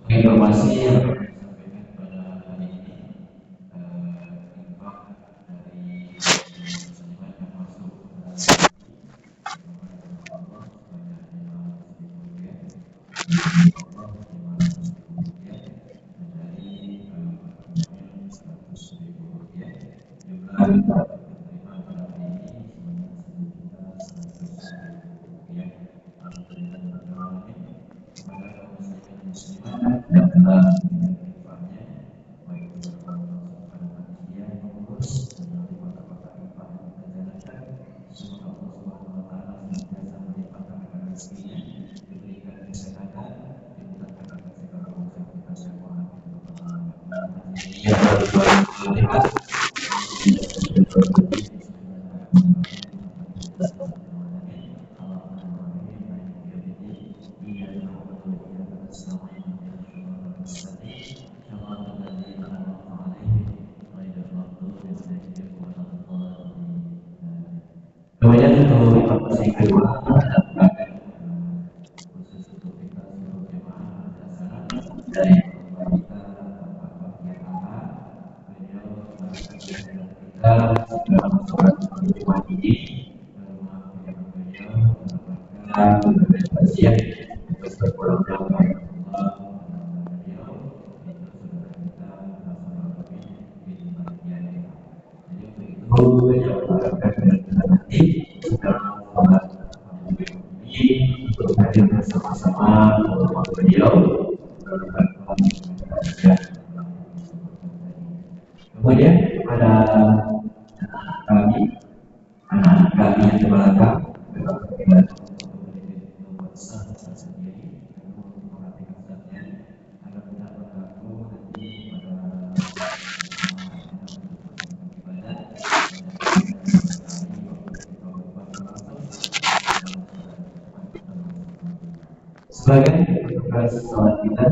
Informasi yang disampaikan pada hari ini infak dari muslimat yang masuk kemudian untuk informasi kedua dari bersama-sama beliau. Kemudian pada anak kami yang di belakang sebagai proses sholat kita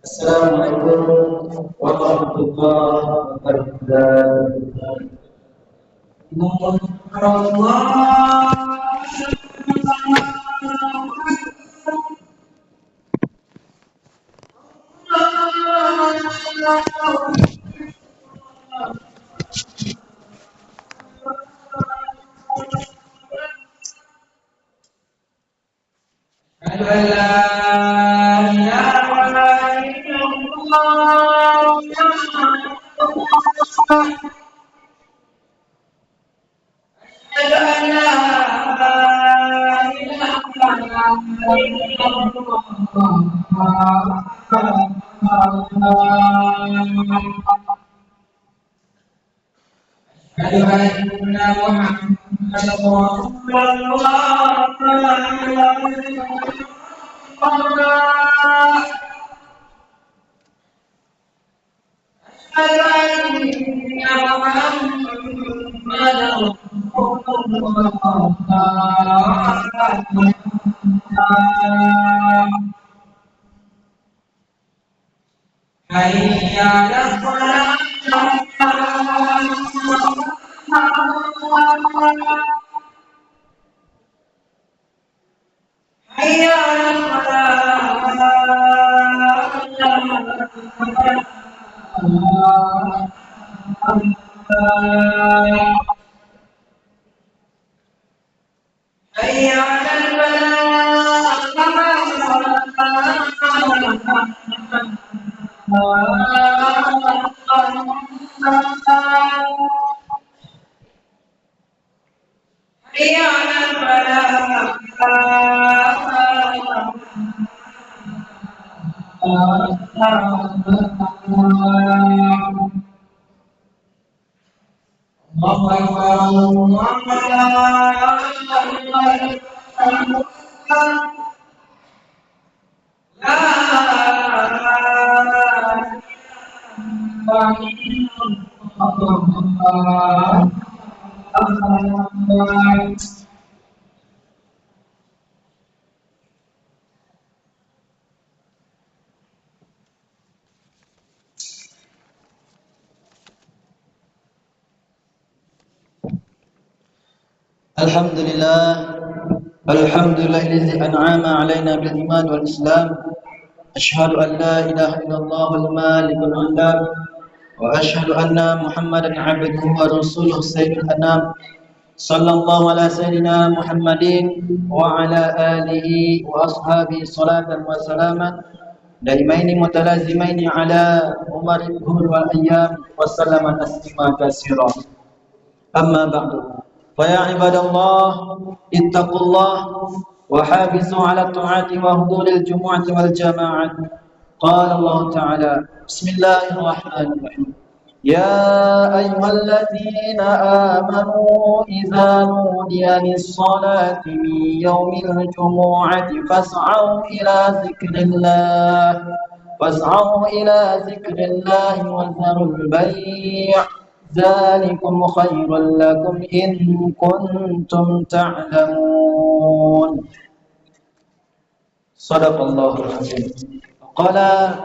Assalamualaikum warahmatullahi wabarakatuh. Alhamdulillah, alhamdulillahilladzi an'ama 'alaina bil iman wal islam. Asyhadu an la ilaha illallah wal malikul alam wa asyhadu anna Muhammadan 'abduhu wa rasuluhu sayyidul anam. Sallallahu ala sayyidina Muhammadin wa ala alihi wa ashabihi salatan wa salaman daimaini mutalazimaini ala umaril dhuhur wal ayyam wa sallama taslima katsira. Amma ba'du. فيا عباد الله اتقوا الله وحافظوا على الطاعات وحضور الجمعة والجماعة. قال الله تعالى: بسم الله الرحمن الرحيم. يا أيها الذين آمنوا إذا نودي للصلاة من يوم الجمعة فاسعوا إلى ذكر الله وذروا البيع ذلكم خير لكم إن كنتم تعلمون. صدق الله العظيم. قال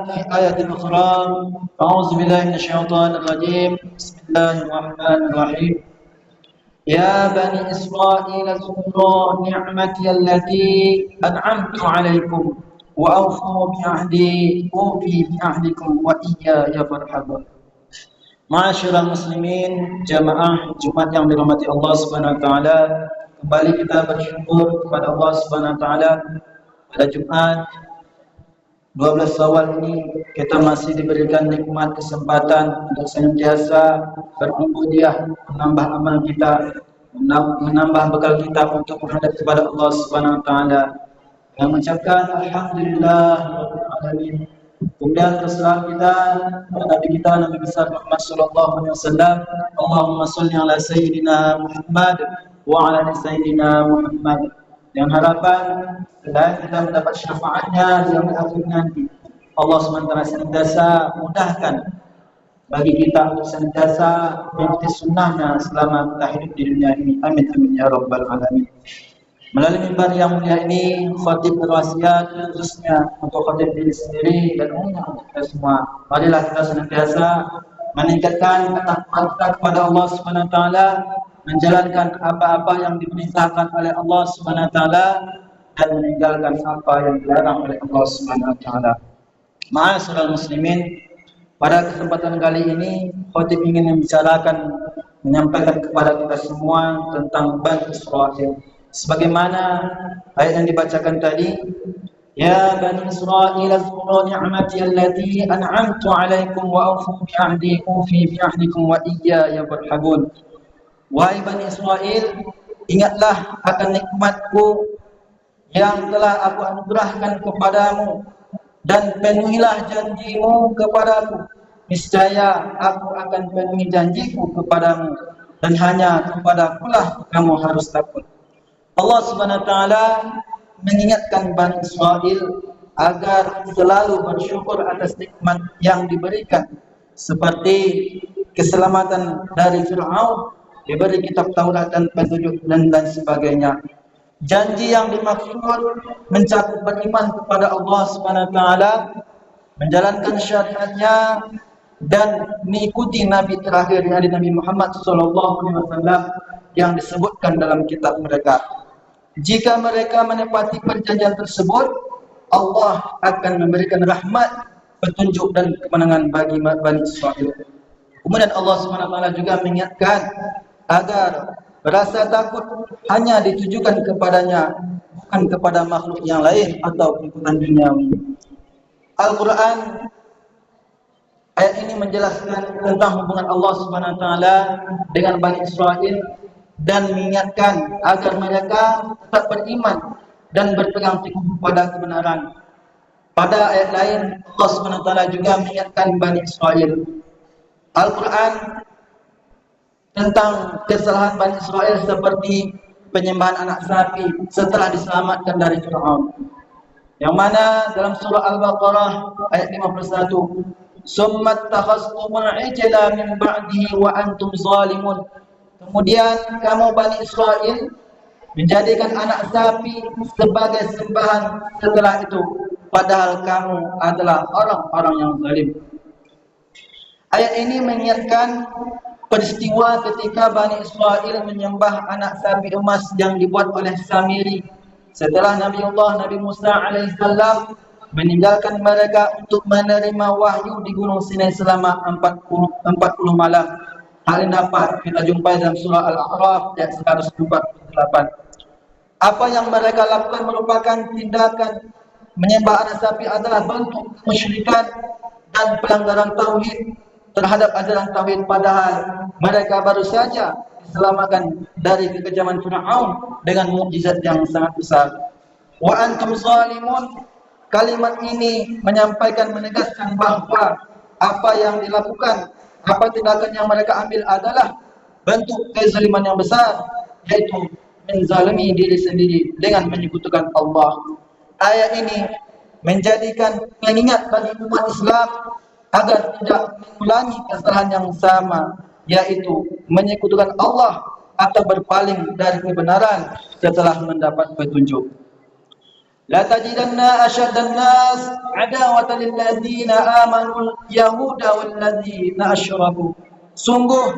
في آية أخرى: أعوذ بالله من الشيطان الرجيم. بسم الله الرحمن الرحيم. يا بني إسرائيل اذكروا نعمتي التي أنعمت عليكم وأوفوا بعهدي أوفي بعهدكم وإياي فارهبون. Ma'asyiral muslimin, jamaah Jumat yang dirahmati Allah Subhanahu wa taala, kembali kita bersyukur kepada Allah Subhanahu wa taala pada Jumat 12 Syawal ini kita masih diberikan nikmat kesempatan untuk senantiasa berubudiyah, menambah amal kita, menambah bekal kita untuk menghadap kepada Allah Subhanahu wa taala. Yang mengucapkan alhamdulillah rabbil alamin. Kemudian terserah kita kepada Nabi kita, Nabi besar Muhammad sallallahu alaihi wasallam. Allahumma shalli ala sayyidina Muhammad wa ala ali sayyidina Muhammad. Dengan harapan selain kita mendapat syafaatnya di akhir nanti, Allah SWT senantiasa mudahkan bagi kita untuk senantiasa mengikuti sunnahnya selama kita hidup di dunia ini. Amin amin ya rabbal alamin. Melalui mimbar yang mulia ini, khatib berwasiat khususnya untuk khatib diri sendiri dan umumnya untuk kita semua. Marilah kita senantiasa meningkatkan ketakwaan kita kepada Allah Subhanahu wa taala, menjalankan apa-apa yang diperintahkan oleh Allah Subhanahu wa taala dan meninggalkan apa yang dilarang oleh Allah Subhanahu wa taala. Ma'asyiral muslimin, pada kesempatan kali ini khatib ingin menyampaikan kepada kita semua tentang Bani Israil. Sebagaimana ayat yang dibacakan tadi, Ya Bani Israel azkuru ni'mati allati an'amtu 'alaikum wa awfu bi'ahdi ufi bi'ahdikum wa iyaya farhabun. Wahai Bani Israel, ingatlah akan nikmatku yang telah aku anugerahkan kepadamu dan penuhilah janjimu kepadaku. Niscaya aku akan penuhi janjiku kepadamu dan hanya kepadakulah kamu harus takut. Allah Subhanahu wa taala mengingatkan Bani Israel agar selalu bersyukur atas nikmat yang diberikan, seperti keselamatan dari Fir'aun, diberi kitab Taurat dan petunjuk dan lain sebagainya. Janji yang dimaksud mencakup beriman kepada Allah Subhanahu wa taala, menjalankan syariatnya dan mengikuti nabi terakhir yakni Nabi Muhammad sallallahu alaihi wasallam yang disebutkan dalam kitab mereka. Jika mereka menepati perjanjian tersebut, Allah akan memberikan rahmat, petunjuk dan kemenangan bagi Bani Israel. Kemudian Allah Subhanahu wa taala juga mengingatkan agar rasa takut hanya ditujukan kepadanya, bukan kepada makhluk yang lain atau kebutuhan duniawi. Al-Quran ayat ini menjelaskan tentang hubungan Allah Subhanahu wa taala dengan Bani Israel dan mengingatkan agar mereka tetap beriman dan berpegang teguh pada kebenaran. Pada ayat lain Allah Subhanahu wa taala juga mengingatkan Bani Israel. Al-Quran tentang kesalahan Bani Israel seperti penyembahan anak sapi setelah diselamatkan dari Fir'aun, yang mana dalam surah Al-Baqarah ayat 51, "Summa takhastumul ijla min ba'dihi wa antum zalimun." Kemudian kamu Bani Israel menjadikan anak sapi sebagai sembahan setelah itu, padahal kamu adalah orang-orang yang zalim. Ayat ini mengingatkan peristiwa ketika Bani Israel menyembah anak sapi emas yang dibuat oleh Samiri setelah Nabi Musa alaihissalam meninggalkan mereka untuk menerima wahyu di Gunung Sinai selama 40 malam. Hal ini dapat kita jumpai dalam surah Al-A'raf ayat 148. Apa yang mereka lakukan merupakan tindakan menyembah anak sapi adalah bentuk kemusyrikan dan pelanggaran tauhid terhadap ajaran tauhid, padahal mereka baru saja diselamatkan dari kekejaman Fir'aun dengan mukjizat yang sangat besar. Wa antum zalimun, kalimat ini menyampaikan, menegaskan bahawa apa yang dilakukan, apa tindakan yang mereka ambil adalah bentuk kezaliman yang besar, yaitu menzalimi diri sendiri dengan menyekutukan Allah. Ayat ini menjadikan pengingat bagi umat Islam agar tidak mengulangi kesalahan yang sama, yaitu menyekutukan Allah atau berpaling dari kebenaran setelah mendapat petunjuk. La tajidanna asyaddan nas adawatan lil ladzina amanu yahuda wal ladzina asyraku. Sungguh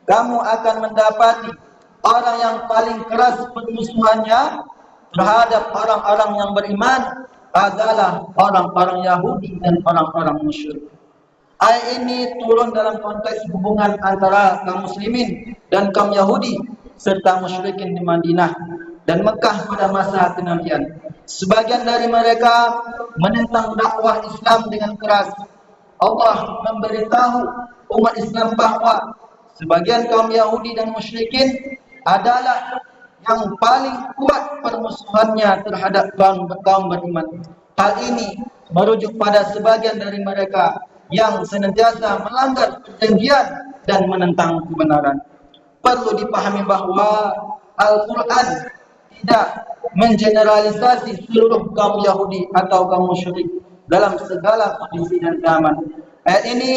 kamu akan mendapati orang yang paling keras permusuhannya terhadap orang-orang yang beriman adalah orang-orang Yahudi dan orang-orang musyrik. Ayat ini turun dalam konteks hubungan antara kaum muslimin dan kaum Yahudi serta musyrikin di Madinah dan Mekah pada masa kenabian. Sebagian dari mereka menentang dakwah Islam dengan keras. Allah memberitahu umat Islam bahawa sebagian kaum Yahudi dan musyrikin adalah yang paling kuat permusuhannya terhadap kaum beriman. Hal ini merujuk pada sebagian dari mereka yang senantiasa melanggar perjanjian dan menentang kebenaran. Perlu dipahami bahawa Al-Quran tidak mengeneralisasi seluruh kaum Yahudi atau kaum musyrik dalam segala kondisi dan zaman. Ayat ini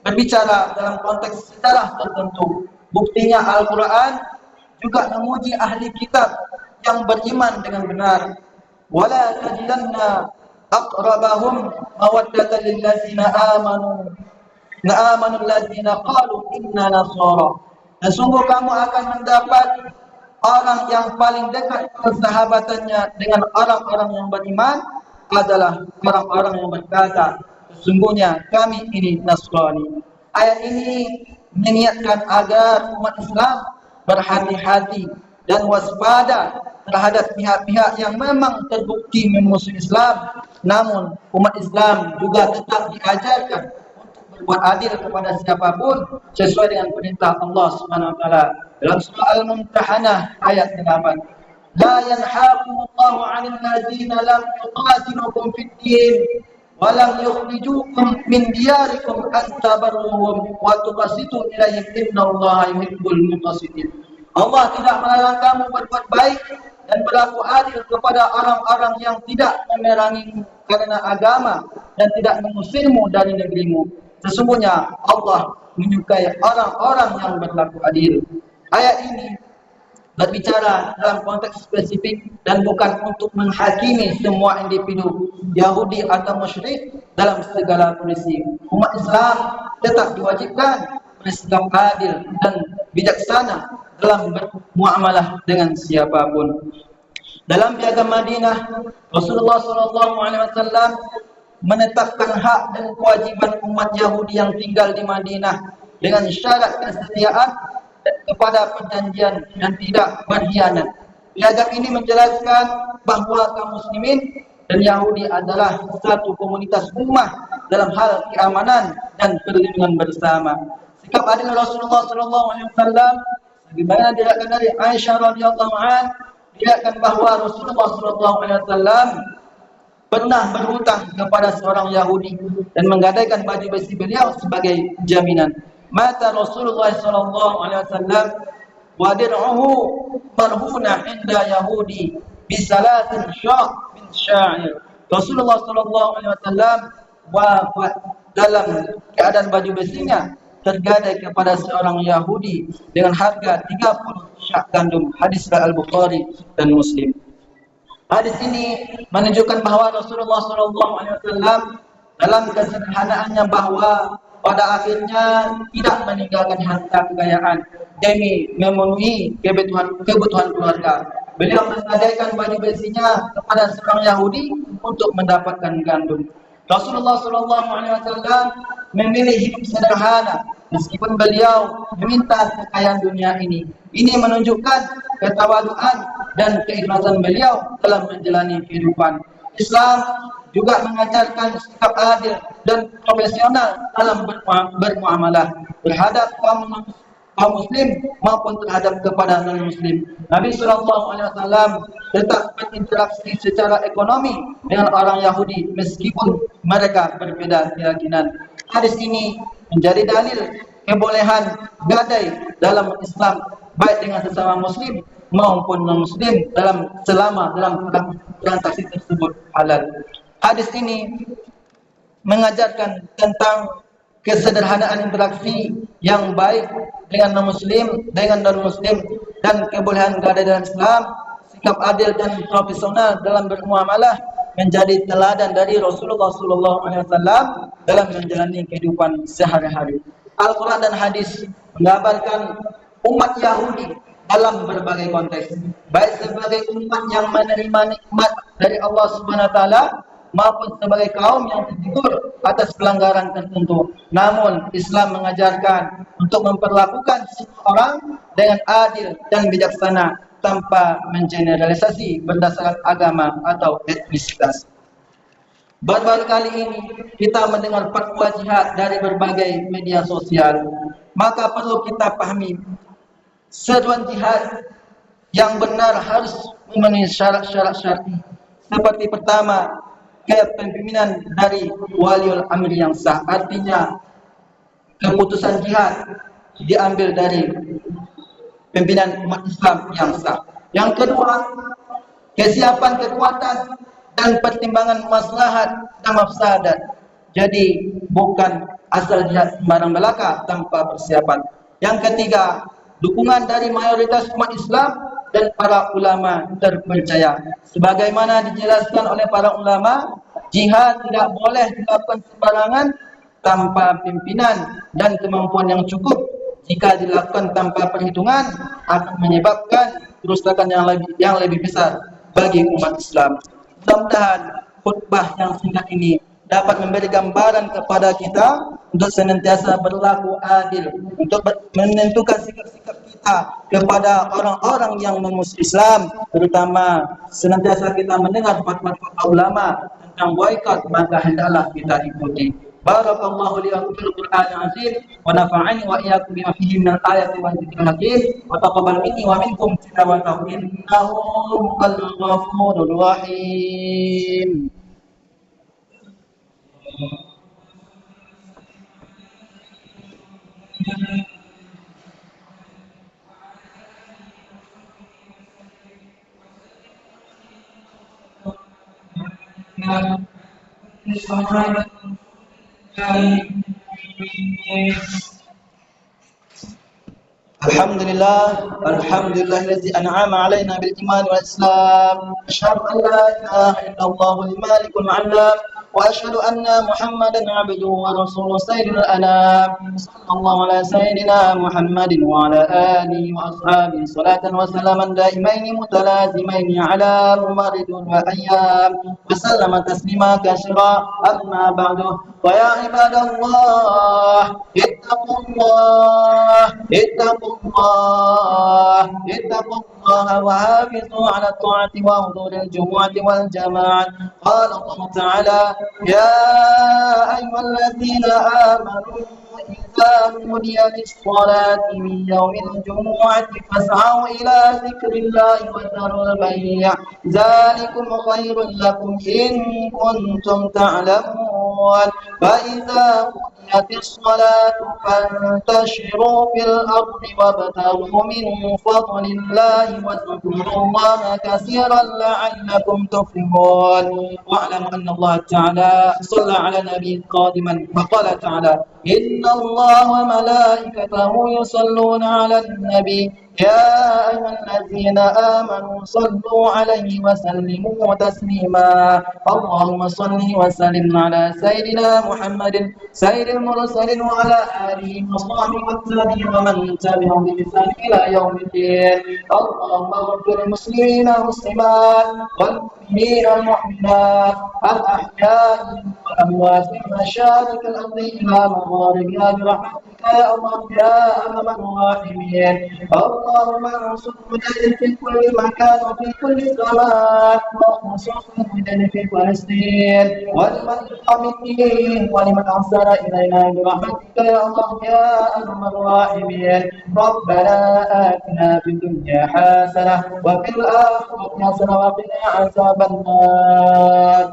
berbicara dalam konteks sejarah tertentu. Buktinya Al-Quran juga memuji ahli kitab yang beriman dengan benar. Wala tajidanna aqrabahum mawaddatan lil ladzina amanu alladzina qalu inna nasara. Dan sungguh kamu akan mendapat orang yang paling dekat persahabatannya dengan orang-orang yang beriman adalah orang-orang yang berkata, sesungguhnya kami ini Nasrani. Ayat ini mengingatkan agar umat Islam berhati-hati dan waspada terhadap pihak-pihak yang memang terbukti memusuhi Islam. Namun umat Islam juga tetap diajarkan untuk berbuat adil kepada siapapun sesuai dengan perintah Allah Subhanahu wa taala. Dalam surah Al-Mumtahanah ayat 8. La yanhaakumullahu 'anil ladzina lam yuqatilukum fid din wa lam yukhrijukum min diyarikum an tabarruhum wa tuqsitu ilaihim innallaha yuhibbul muqsitin. Allah tidak melarang kamu berbuat baik dan berlaku adil kepada orang-orang yang tidak memerangimu karena agama dan tidak mengusirmu dari negerimu. Sesungguhnya Allah menyukai orang-orang yang berlaku adil. Ayat ini berbicara dalam konteks spesifik dan bukan untuk menghakimi semua individu Yahudi atau musyrik dalam segala kondisi. Umat Islam tetap diwajibkan bersikap adil dan bijaksana dalam bermuamalah dengan siapapun. Dalam piagam Madinah, Rasulullah SAW menetapkan hak dan kewajiban umat Yahudi yang tinggal di Madinah dengan syarat kesetiaan kepada perjanjian dan tidak berkhianat. Piagam ini menjelaskan bahawa kaum muslimin dan Yahudi adalah satu komunitas ummah dalam hal keamanan dan perlindungan bersama. Sikap adil Rasulullah SAW sebagaimana diriwayatkan dari Aisyah radhiyallahu anha, diriwayatkan bahawa Rasulullah SAW pernah berhutang kepada seorang Yahudi dan menggadaikan baju besi beliau sebagai jaminan. Mata Rasulullah SAW wa dir'uhu marhuna inda Yahudi bi salatin min sya'ir. Rasulullah SAW wafat dalam keadaan baju besinya tergadai kepada seorang Yahudi dengan harga 30 syak gandum. Hadis Al-Bukhari dan Muslim. Hadis ini menunjukkan bahawa Rasulullah SAW dalam kesederhanaannya bahawa pada akhirnya tidak meninggalkan harta kekayaan demi memenuhi kebutuhan keluarga. Beliau menggadaikan baju besinya kepada seorang Yahudi untuk mendapatkan gandum. Rasulullah SAW memilih hidup sederhana meskipun beliau meminta kekayaan dunia ini. Ini menunjukkan ketawaduan dan keikhlasan beliau dalam menjalani kehidupan. Islam juga mengajarkan sikap adil dan profesional dalam bermuamalah terhadap kaum muslim maupun terhadap kepada non-muslim. Nabi SAW tetap berinteraksi secara ekonomi dengan orang Yahudi meskipun mereka berbeda keyakinan. Hadis ini menjadi dalil kebolehan gadai dalam Islam baik dengan sesama muslim maupun non-muslim selama dalam transaksi tersebut halal. Hadis ini mengajarkan tentang kesederhanaan interaksi yang baik dengan non-muslim, dengan non-muslim, dan kebolehan gadai dalam Islam. Sikap adil dan profesional dalam bermuamalah menjadi teladan dari Rasulullah SAW dalam menjalani kehidupan sehari-hari. Al-Quran dan hadis menggambarkan umat Yahudi dalam berbagai konteks, baik sebagai umat yang menerima nikmat dari Allah Subhanahu wa taala maupun sebagai kaum yang tertidur atas pelanggaran tertentu. Namun Islam mengajarkan untuk memperlakukan semua orang dengan adil dan bijaksana tanpa mengeneralisasi berdasarkan agama atau etnisitas. Baru-baru kali ini kita mendengar fatwa jihad dari berbagai media sosial. Maka perlu kita pahami seruan jihad yang benar harus memenuhi syarat-syarat syar'i. Seperti pertama, kepemimpinan dari waliul amri yang sah. Artinya keputusan jihad diambil dari pimpinan umat Islam yang sah. Yang kedua, kesiapan kekuatan dan pertimbangan maslahat dan mafsadat. Jadi bukan asal jihad sembarang belaka tanpa persiapan. Yang ketiga, dukungan dari mayoritas umat Islam dan para ulama terpercaya. Sebagaimana dijelaskan oleh para ulama, jihad tidak boleh dilakukan sembarangan tanpa pimpinan dan kemampuan yang cukup. Jika dilakukan tanpa perhitungan, akan menyebabkan kerusakan yang lebih besar bagi umat Islam. Mudah-mudahan khutbah yang singkat ini dapat memberi gambaran kepada kita untuk senantiasa berlaku adil, untuk menentukan sikap-sikap kita kita kepada orang-orang yang memusuhi Islam, terutama senantiasa kita mendengar fatwa-fatwa ulama tentang boikot, maka hendaklah kita ikuti. Barakallahu li wa lakum fil Qur'anil azim wa nafa'ani wa iyyakum bima fihi minal ayati wa dzikril hakim wa taqabbal minni wa minkum tilawatahu innahu huwal ghafurur rahim. Alhamdulillah الذي أنعم علينا بالإيمان والإسلام أشهد أن لا إله إلا الله المالك العلام وأشهد أن محمدا عبده ورسوله سيد الأنام صلى الله على سيدنا محمد وعلى آله وأصحابه صلاة وسلاما دائمين متلازمين على ممر الأيام وسلم تسليما كثيرا أما بعد ويا عباد الله اتقوا الله اتقوا الله اتقوا الله وحافظوا على الطاعة وحضور الجمعة والجماعة قال الله تعالى يا أيها الذين آمنوا إذا نودي للصلاة من يوم الجمعة فاسعوا إلى ذكر الله وذروا البيع ذلكم خير لكم إن كنتم تعلمون فإذا قضيت الصلاة فانتشروا في الأرض وابتغوا من فضل الله واذكروا الله كثيرا لعلكم تفلحون واعلموا أن الله تعالى صلى على النبي قادما فقال تعالى إن الله وملائكته يصلون على النبي يا أيها الذين آمنوا صلوا عليه وسلموا تسليما اللهم صل وسلم على سيدنا محمد سيد المرسلين وعلى آله وصحبه والتابعين ومن تبعهم بإحسان إلى يوم الدين اللهم اغفر المسلمين والمسلمات والمؤمنين والمؤمنات الأحياء والأموات في مشارق الأرض إلى مغاربها برحمتك يا الله يا أرحم الراحمين اللهم انصر المجاهدين في كل مكان وفي كل زمان وخصوصا المجاهدين في فلسطين ولمن قام الدين ولمن أحسن إلينا برحمتك يا الله يا أرحم الراحمين ربنا آتنا في الدنيا حسنة وفي الآخرة حسنة وقنا عذاب النار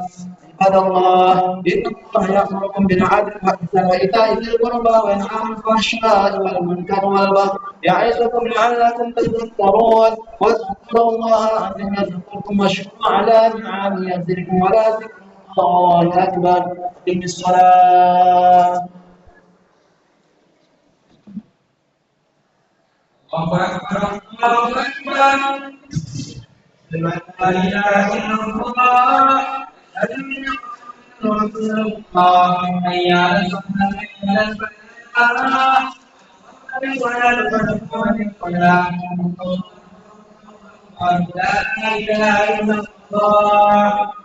عباد الله إن الله يأمركم بالعدل والإحسان وإيتاء ذي القربى وينهى عن الفحشاء والمنكر والبغي يعظكم لعلكم تذكرون واذكروا الله العظيم يذكركم واشكروا على نعمه يزدكم ولا ذكر الله أكبر إن الصلاة الله أكبر الله أكبر لا إله إلا الله رسول الله حي على الصلاة حي على الفلاح لا إله إلا الله